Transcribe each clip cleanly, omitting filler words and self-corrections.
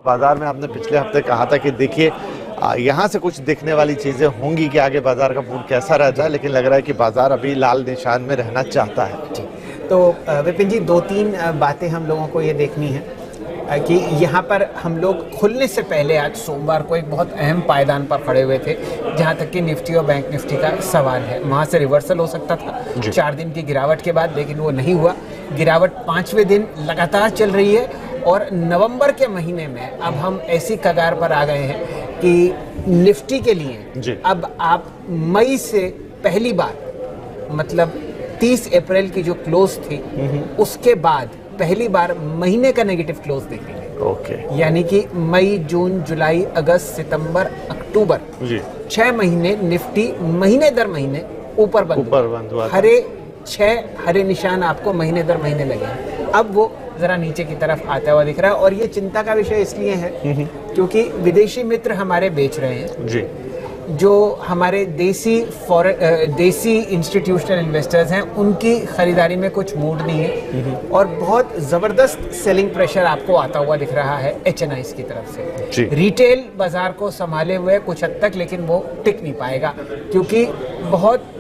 बाजार में आपने पिछले हफ्ते कहा था कि देखिए यहाँ से कुछ दिखने वाली चीजें होंगी कि आगे बाजार का मूड कैसा रहता है, लेकिन लग रहा है कि बाजार अभी लाल निशान में रहना चाहता है। तो विपिन जी, दो तीन बातें हम लोगों को ये देखनी है कि यहाँ पर हम लोग खुलने से पहले आज सोमवार को एक बहुत अहम पायदान पर खड़े हुए थे, जहाँ तक कि निफ्टी और बैंक निफ्टी का सवाल है। वहाँ से रिवर्सल हो सकता था 4 दिन की गिरावट के बाद, लेकिन वो नहीं हुआ। गिरावट 5वें दिन लगातार चल रही है और नवंबर के महीने में अब हम ऐसी कगार पर आ गए हैं कि निफ्टी के लिए अब आप मई से पहली बार, मतलब 30 अप्रैल की जो क्लोज थी उसके बाद पहली बार महीने का नेगेटिव क्लोज देखेंगे। यानी कि मई, जून, जुलाई, अगस्त, सितंबर, अक्टूबर 6 महीने निफ्टी महीने दर महीने ऊपर बंद हुआ। हरे 6 हरे निशान आपको महीने दर महीने लगे। अब वो जरा नीचे की तरफ आता हुआ दिख रहा है और ये चिंता का विषय इसलिए है क्योंकि विदेशी मित्र हमारे बेच रहे हैं। जो हमारे देसी इंस्टीट्यूशनल इन्वेस्टर्स हैं उनकी खरीदारी में कुछ मूड नहीं है और बहुत ज़बरदस्त सेलिंग प्रेशर आपको आता हुआ दिख रहा है HNIs की तरफ से। रिटेल बाजार को संभाले हुए कुछ हद तक, लेकिन वो टिक नहीं पाएगा क्योंकि बहुत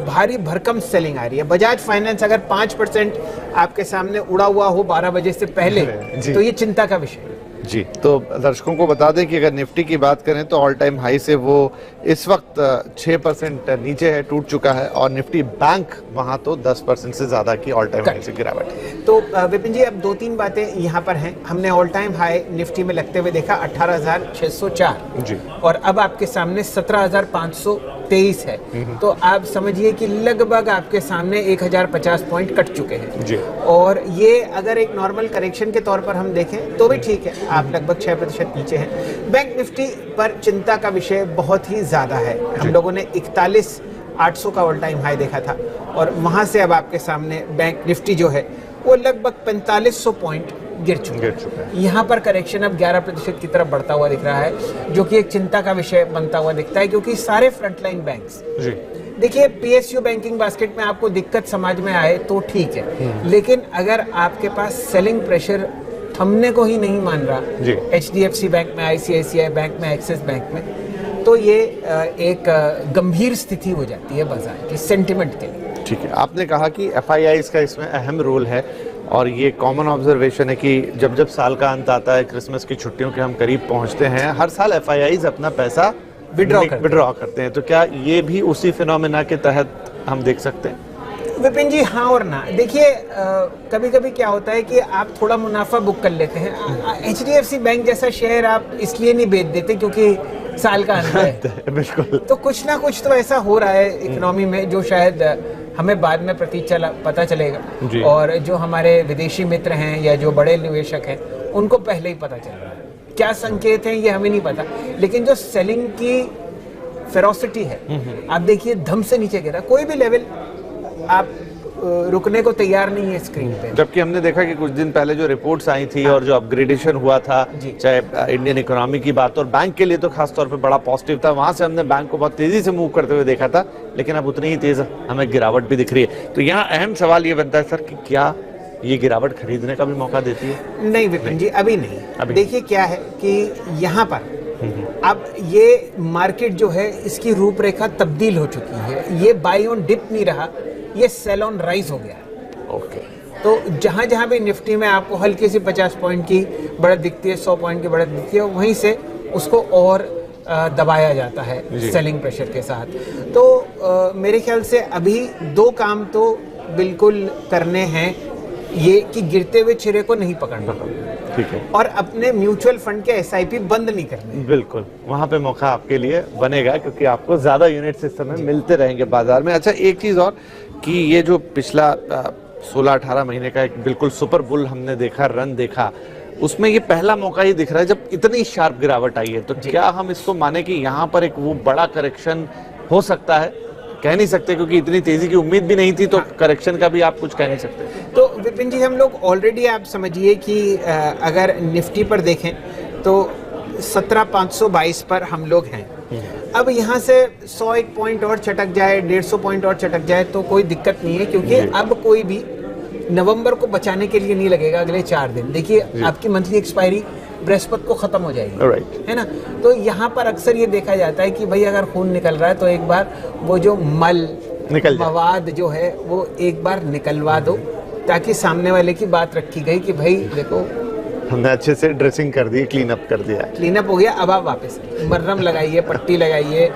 भारी भरकम सेलिंग आ रही है। बजाज फाइनेंस अगर 5% आपके सामने उड़ा हुआ हो 12 बजे से पहले तो ये चिंता का विषय है। जी, तो दर्शकों को बता दें कि अगर निफ्टी की बात करें तो ऑल टाइम हाई से वो इस वक्त 6% नीचे है, टूट चुका है, और निफ्टी बैंक वहां तो 10% से ज्यादा की ऑल टाइम हाई से गिरावट। तो विपिन जी, अब 2-3 बातें यहाँ पर हैं। हमने ऑल टाइम हाई निफ्टी में लगते हुए देखा 18,604 और अब आपके सामने 17,523 है। तो आप समझिए कि लगभग आपके सामने 1,050 पॉइंट कट चुके हैं और ये अगर एक नॉर्मल करेक्शन के तौर पर हम देखें तो भी ठीक है, आप लगभग 6% नीचे हैं। बैंक निफ्टी पर चिंता का विषय बहुत ही ज्यादा है। हम लोगों ने 41,800 का ऑल टाइम हाई देखा था और वहां से अब आपके सामने बैंक निफ्टी जो है वो लगभग 4500 पॉइंट गिर चुका है। यहाँ पर करेक्शन अब 11% की तरफ बढ़ता हुआ दिख रहा है, जो कि एक चिंता का विषय बनता हुआ दिखता है क्योंकि सारे फ्रंटलाइन बैंक्स, देखिए PSU बैंकिंग बास्केट में आपको दिक्कत समझ में आए तो ठीक है, लेकिन अगर आपके पास सेलिंग प्रेशर थमने को ही नहीं मान रहा HDFC बैंक में, ICICI बैंक में, एक्सिस बैंक में, तो ये एक गंभीर स्थिति हो जाती है बाजार की सेंटिमेंट के लिए। ठीक है, आपने कहा कि FIIs का इसमें अहम रोल है और ये कॉमन ऑब्जर्वेशन है कि जब जब साल का अंत आता है, क्रिसमस की छुट्टियों के हम करीब पहुंचते हैं, हर साल FIIs अपना पैसा विड्रॉ करते हैं। तो क्या ये भी उसी फिनोमेना के तहत हम देख सकते हैं? विपिन जी, हाँ और ना। देखिए, कभी कभी क्या होता है कि आप थोड़ा मुनाफा बुक कर लेते हैं। HDFC बैंक जैसा शेयर आप इसलिए नहीं बेच देते क्योंकि साल का अंत है। बिल्कुल। तो कुछ ना कुछ तो ऐसा हो रहा है इकोनॉमी में जो शायद हमें बाद में पता चलेगा और जो हमारे विदेशी मित्र हैं या जो बड़े निवेशक हैं उनको पहले ही पता चल रहा है। क्या संकेत हैं ये हमें नहीं पता, लेकिन जो सेलिंग की फेरोसिटी है, आप देखिए धम से नीचे गिरा। कोई भी लेवल आप रुकने को तैयार नहीं है स्क्रीन पे। जबकि हमने देखा कि कुछ दिन पहले जो रिपोर्ट्स आई थी और जो अपग्रेडेशन हुआ था, चाहे इंडियन इकोनॉमी की बात, और बैंक के लिए तो खास तौर पे बड़ा पॉजिटिव था, वहां से हमने बैंक को बहुत तेजी से मूव करते हुए देखा था, लेकिन अब उतनी ही तेज हमें गिरावट भी दिख रही है। तो यहाँ अहम सवाल ये बनता है सर कि क्या ये गिरावट खरीदने का भी मौका देती है? नहीं विपिन जी, अभी नहीं। देखिए क्या है कि यहाँ पर अब ये मार्केट जो है इसकी रूपरेखा तब्दील हो चुकी है। ये बाई ऑन डिप नहीं रहा, ये सेल ऑन राइज हो गया। तो जहां जहां भी निफ्टी में आपको हल्की सी 50 पॉइंट की बढ़त दिखती है, 100 पॉइंट की बढ़त दिखती है, वहीं से उसको और दबाया जाता है सेलिंग प्रेशर के साथ। तो मेरे ख्याल से अभी 2 काम तो बिल्कुल करने हैं, ये कि गिरते हुए चिरे को नहीं पकड़ना, ठीक है, और अपने म्यूचुअल फंड के SIP बंद नहीं करने। बिल्कुल, वहां पे मौका आपके लिए बनेगा क्योंकि आपको ज्यादा यूनिट्स इस समय मिलते रहेंगे बाजार में। अच्छा, एक चीज और कि ये जो पिछला 16-18 महीने का एक बिल्कुल सुपर बुल हमने देखा, रन देखा, उसमें ये पहला मौका ही दिख रहा है जब इतनी शार्प गिरावट आई है। तो क्या हम इसको माने कि यहाँ पर एक वो बड़ा करेक्शन हो सकता है? कह नहीं सकते क्योंकि इतनी तेजी की उम्मीद भी नहीं थी, तो करेक्शन का भी आप कुछ कह नहीं सकते। तो विपिन जी, हम लोग ऑलरेडी, आप समझिए कि अगर निफ्टी पर देखें तो 17,522 पर हम लोग हैं। अब यहाँ से 101 पॉइंट और चटक जाए, 150 पॉइंट और चटक जाए तो कोई दिक्कत नहीं है, क्योंकि अब कोई भी नवंबर को बचाने के लिए नहीं लगेगा अगले 4 दिन। देखिए आपकी मंथली एक्सपायरी बृहस्पति को खत्म हो जाएगी, राइट। है ना। तो यहाँ पर अक्सर ये देखा जाता है कि भाई अगर खून निकल रहा है तो एक बार वो जो मल निकल जाए। मवाद जो है वो एक बार निकलवा दो, ताकि सामने वाले की बात रखी गई कि भाई देखो हमने अच्छे से ड्रेसिंग कर दी, क्लीन अप कर दिया। क्लीन अप हो गया, अब आप वापस मर्रम लगाइए, पट्टी लगाइए,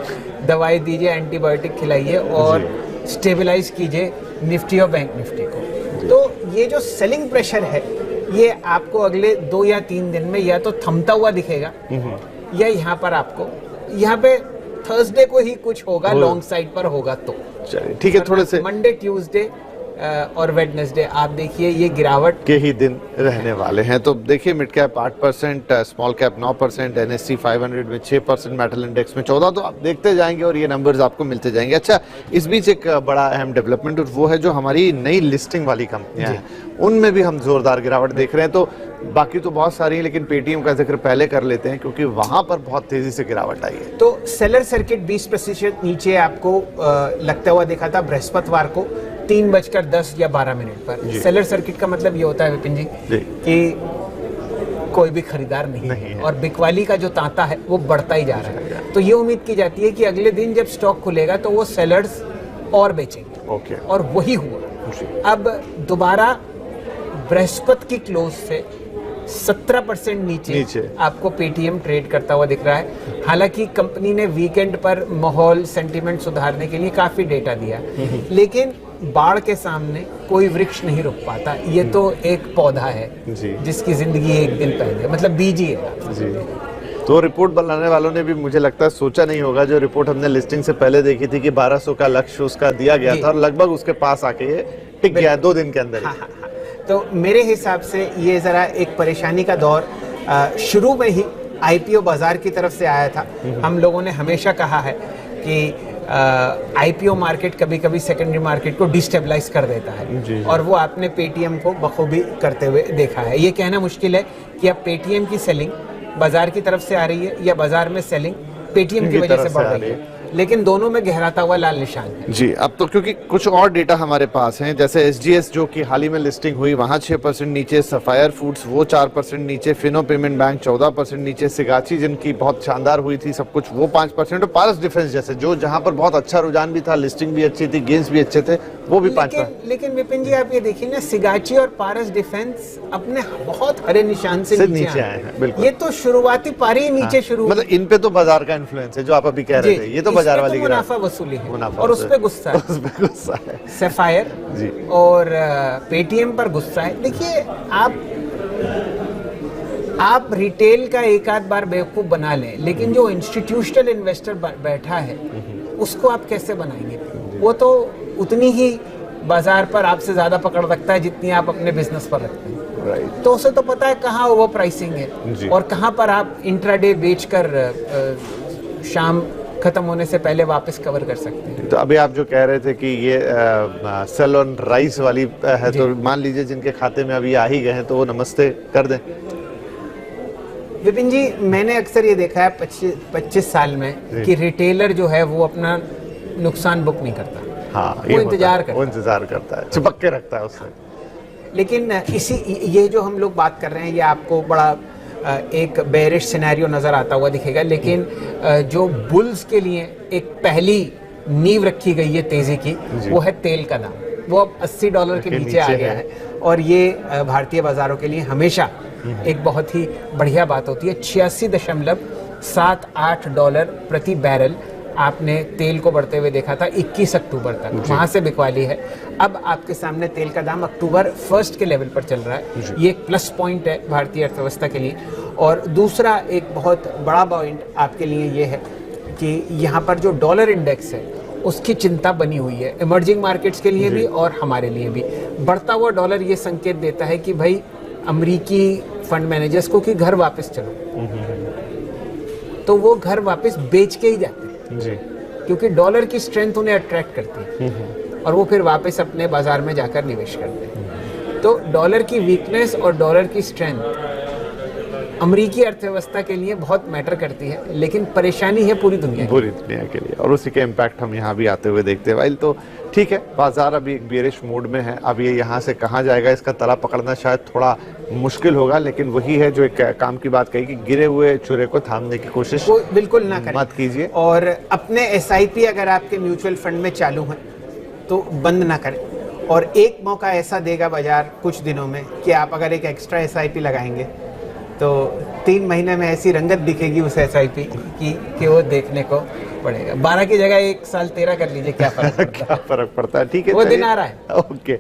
दवाई दीजिए, एंटीबायोटिक खिलाइए और स्टेबलाइज कीजिए निफ्टी और बैंक निफ्टी को। तो ये जो सेलिंग प्रेशर है ये आपको अगले 2 या 3 दिन में या तो थमता हुआ दिखेगा या यहाँ पर आपको यहाँ पे थर्सडे को ही कुछ होगा, लॉन्ग साइड पर होगा तो चलिए ठीक है। थोड़े से मंडे, ट्यूसडे और वेडनेसडे आप देखिए ये गिरावट के ही दिन रहने वाले हैं। तो देखिए mid cap 8%, small cap 9%, NSE 500 में 6%, मेटल इंडेक्स में 14%। तो आप देखते जाएंगे और ये नंबर्स आपको मिलते जाएंगे। अच्छा, इस बीच एक बड़ा अहम डेवलपमेंट और वो है जो हमारी नई लिस्टिंग वाली कंपनियां हैं, उनमें भी हम जोरदार गिरावट देख रहे हैं। तो बाकी तो बहुत सारी हैं, लेकिन पेटीएम का जिक्र पहले कर लेते हैं क्योंकि वहां पर बहुत तेजी से गिरावट आई है। तो सेलर सर्किट 20% नीचे आपको लगता हुआ देखा था बृहस्पतिवार को 3:10 या 12 मिनट पर। सेलर सर्किट का मतलब ये होता है विपिन जी कि कोई भी खरीदार नहीं है और बिकवाली का जो तांता है वो बढ़ता ही जा रहा है। तो ये उम्मीद की जाती है कि अगले दिन जब स्टॉक खुलेगा तो वो सेलर्स और बेचेंगे, और वही हुआ। अब दोबारा बृहस्पति की क्लोज से 17% नीचे आपको पेटीएम ट्रेड करता हुआ दिख रहा है। हालांकि कंपनी ने वीकेंड पर माहौल सेंटीमेंट सुधारने के लिए काफी डेटा दिया, लेकिन बाढ़ के सामने कोई वृक्ष नहीं रुक पाता। ये तो एक पौधा है जिसकी जिंदगी एक दिन पहले मतलब बीज ही है जी। तो रिपोर्ट बनाने वालों ने भी मुझे लगता है सोचा नहीं होगा। जो रिपोर्ट हमने लिस्टिंग से पहले देखी थी कि 1200 का लक्ष्य उसका दिया गया था और लगभग उसके पास आके ये टिक गया 2 दिन के अंदर। तो मेरे हिसाब से ये ज़रा एक परेशानी का दौर शुरू में ही आईपीओ बाजार की तरफ से आया था। हम लोगों ने हमेशा कहा है कि आईपीओ मार्केट कभी कभी सेकेंडरी मार्केट को डिस्टेबलाइज कर देता है, और वो आपने पेटीएम को बखूबी करते हुए देखा है। ये कहना मुश्किल है कि अब पेटीएम की सेलिंग बाजार की तरफ से आ रही है या बाजार में सेलिंग पेटीएम की वजह से बढ़ रही है, लेकिन दोनों में गहराता हुआ लाल निशान है जी। अब तो क्योंकि कुछ और डेटा हमारे पास हैं, जैसे SGS जो कि हाल ही में लिस्टिंग हुई वहां 6% नीचे, सफायर फूड्स वो 4% नीचे, फिनो पेमेंट बैंक 14% नीचे, सिगाची जिनकी बहुत शानदार हुई थी सब कुछ वो 5%, और पारस डिफेंस जैसे जो जहां पर बहुत अच्छा रुझान भी था, लिस्टिंग भी अच्छी थी, गेंस भी अच्छे थे, वो भी 5%। लेकिन विपिन जी आप ये देखिए ना, सिगाची और पारस डिफेंस अपने बहुत हरे निशान से नीचे आए हैं। बिल्कुल, ये तो शुरुआती पारी नीचे शुरू, मतलब इन पे तो बाजार का इन्फ्लुएंस है जो आप अभी कह रहे थे, ये तो बाजार वाली मुनाफा वसूली है और उस पे गुस्सा है। सफायर और पेटीएम पर गुस्सा है। देखिए आप रिटेल का एक आध बार बेवकूफ बना लें, लेकिन जो इंस्टीट्यूशनल इन्वेस्टर बैठा है उसको आप कैसे बनाएंगे? वो तो उतनी ही बाजार पर आपसे ज्यादा पकड़ रखता है जितनी आप अपने बिजनेस पर रखते हैं। तो उसे तो पता है कहाँ ओवर प्राइसिंग है और कहाँ पर आप इंट्राडे बेचकर शाम खत्म होने से पहले वापस कवर कर सकते हैं। तो अभी आप जो कह रहे थे कि ये सेल ऑन राइस वाली है, तो मान लीजिए जिनके खाते में अभी आ ही गए हैं तो वो नमस्ते कर दें। विपिन जी, मैंने अक्सर ये देखा है 25 साल में कि रिटेलर जो है वो अपना नुकसान बुक नहीं करता। हाँ, वो इंतजार करता है, चिपक के रखता है उससे। लेकिन ये जो हम लोग बात कर रहे हैं ये आपको बड़ा एक बेरिश सिनेरियो नजर आता हुआ दिखेगा, लेकिन जो बुल्स के लिए एक पहली नींव रखी गई है तेजी की, वो है तेल का दाम। वो अब $80 के नीचे आ गया है और ये भारतीय बाजारों के लिए हमेशा एक बहुत ही बढ़िया बात होती है। $86.78 प्रति बैरल आपने तेल को बढ़ते हुए देखा था 21 अक्टूबर तक, वहां से बिकवाली है। अब आपके सामने तेल का दाम अक्टूबर 1 के लेवल पर चल रहा है। ये एक प्लस पॉइंट है भारतीय अर्थव्यवस्था के लिए। और दूसरा एक बहुत बड़ा पॉइंट आपके लिए ये है कि यहाँ पर जो डॉलर इंडेक्स है उसकी चिंता बनी हुई है, इमर्जिंग मार्केट्स के लिए भी और हमारे लिए भी। बढ़ता हुआ डॉलर ये संकेत देता है कि भाई अमेरिकी फंड मैनेजर्स को कि घर वापस चलो, तो वो घर वापस बेच के ही जाते हैं क्योंकि डॉलर की स्ट्रेंथ उन्हें अट्रैक्ट करती है और वो फिर वापस अपने बाजार में जाकर निवेश करते हैं। तो डॉलर की वीकनेस और डॉलर की स्ट्रेंथ अमेरिकी अर्थव्यवस्था के लिए बहुत मैटर करती है, लेकिन परेशानी है पूरी दुनिया की। पूरी दुनिया के लिए, और उसी के इम्पैक्ट हम यहाँ भी आते हुए देखते हैं। वाइल तो ठीक है, बाजार अभी एक बेरिश मूड में है। अब ये यहाँ से कहाँ जाएगा, इसका तला पकड़ना शायद थोड़ा मुश्किल होगा, लेकिन वही है जो एक काम की बात कही कि गिरे हुए चूरे को थामने की कोशिश वो बिल्कुल ना करें, मत कीजिए। और अपने SIP अगर आपके म्यूचुअल फंड में चालू हैं तो बंद ना करें। और एक मौका ऐसा देगा बाजार कुछ दिनों में कि आप अगर एक एक्स्ट्रा SIP लगाएंगे तो 3 महीने में ऐसी रंगत दिखेगी उस SIP की कि वो देखने को पड़ेगा। 12 की जगह 1 साल 13 कर लीजिए, क्या फर्क पड़ता है? क्या फर्क पड़ता है। ठीक है, वो दिन आ रहा है। ओके।